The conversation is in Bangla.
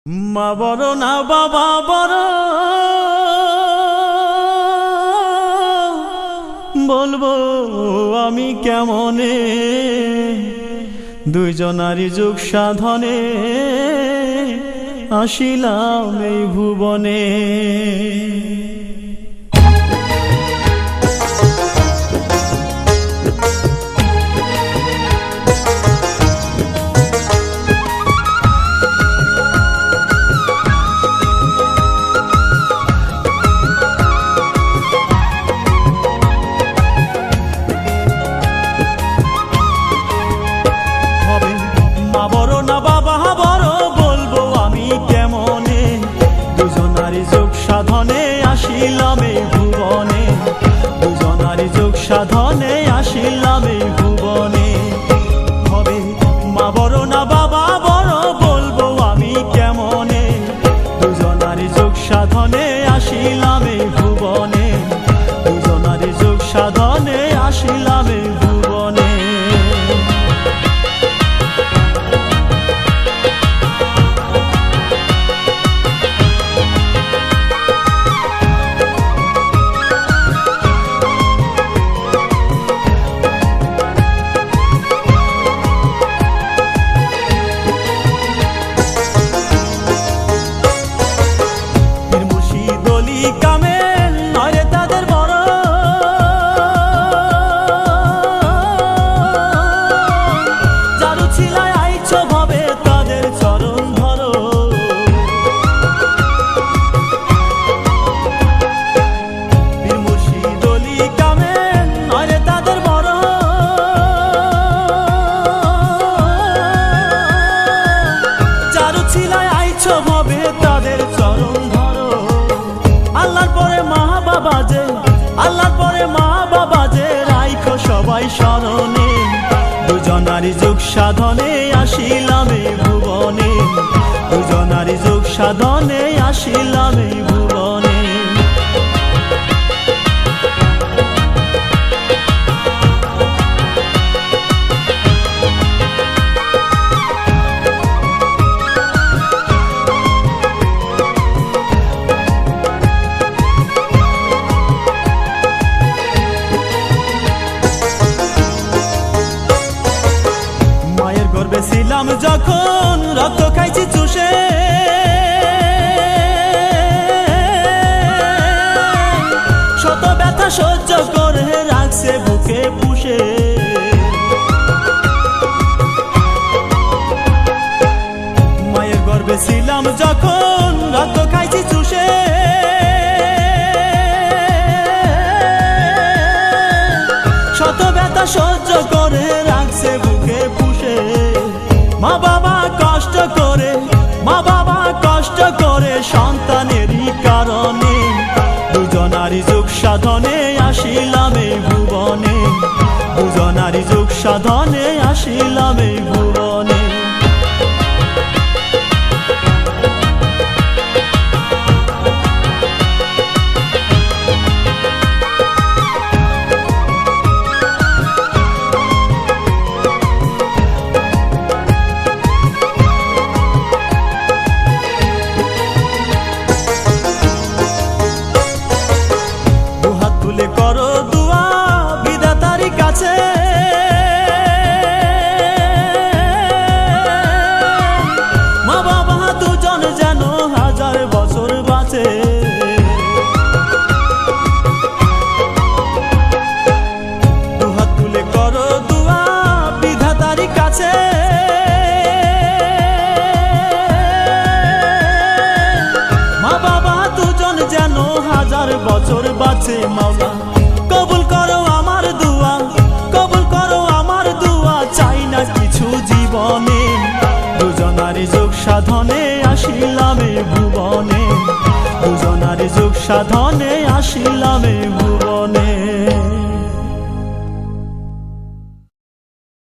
মা বড় না বাবা বড়, বলবো আমি কেমনে, দুইজনারই যুগ সাধনে আসিলাম এই ভুবনে। সাধনে আসিলাম এই ভুবনে, দুজনারই যোগ সাধনে আসিলাম এই ভুবনে। হবে মা বড় না বাবা বড়, বলবো আমি কেমনে, দুজনারই যোগ সাধনে আসিলাম এই ভুবনে, দুজনারই যোগ সাধনে আসিলাম এই ভুবনে। কামেল নয় তাদের বড়, জারু ছিলায় আইছ ভাবে তাদের চরণ ধরো। পীর মুর্শিদ ওলি কামেল নয় তাদের বড়, জারু ছিলায় আইছ ভাবে তাদের চরণ ধরো। আল্লাহর পরে মা বাবা যে, আল্লাহর পরে মা বাবা যে, রাইখো সবাই স্মরণে, দুজনারই যোগ সাধনে আসিলাম এই ভুবনে, দুজনারই যোগ সাধনে আসিলাম এই ভুবনে। ছিলাম যখন রক্ত খাইছি চুষে, শত ব্যথা সহ্য করে রাখছে বুকে পুষে। মায়ের গর্ভে ছিলাম যখন রক্ত খাইছি চুষে, শত ব্যথা সহ্য করে রাখছে বুকে পুষে। মা বাবা কষ্ট করে, মা বাবা কষ্ট করে সন্তানেরই কারণে, দুজনারই যোগ সাধনে আসিলাম এই ভুবনে, দুজনারই যোগ সাধনে আসিলাম এই ভুবনে। করো দুয়া বিধাতারি কাছে, মা বাবা দুজন যেন হাজার বছর বাঁচে। দুহাত তুলে করো দুয়া বিধাতারি কাছে, মা বাবা দুজন যেন হাজার বছর বাঁচে। মাওলা কবুল করো আমার দুয়া, কবুল করো আমার দুয়া, চাই না কিছু জীবনে, দুজনারই যোগ সাধনে আসিলাম এই ভুবনে, দুজনারই যোগ সাধনে আসিলাম এই ভুবনে।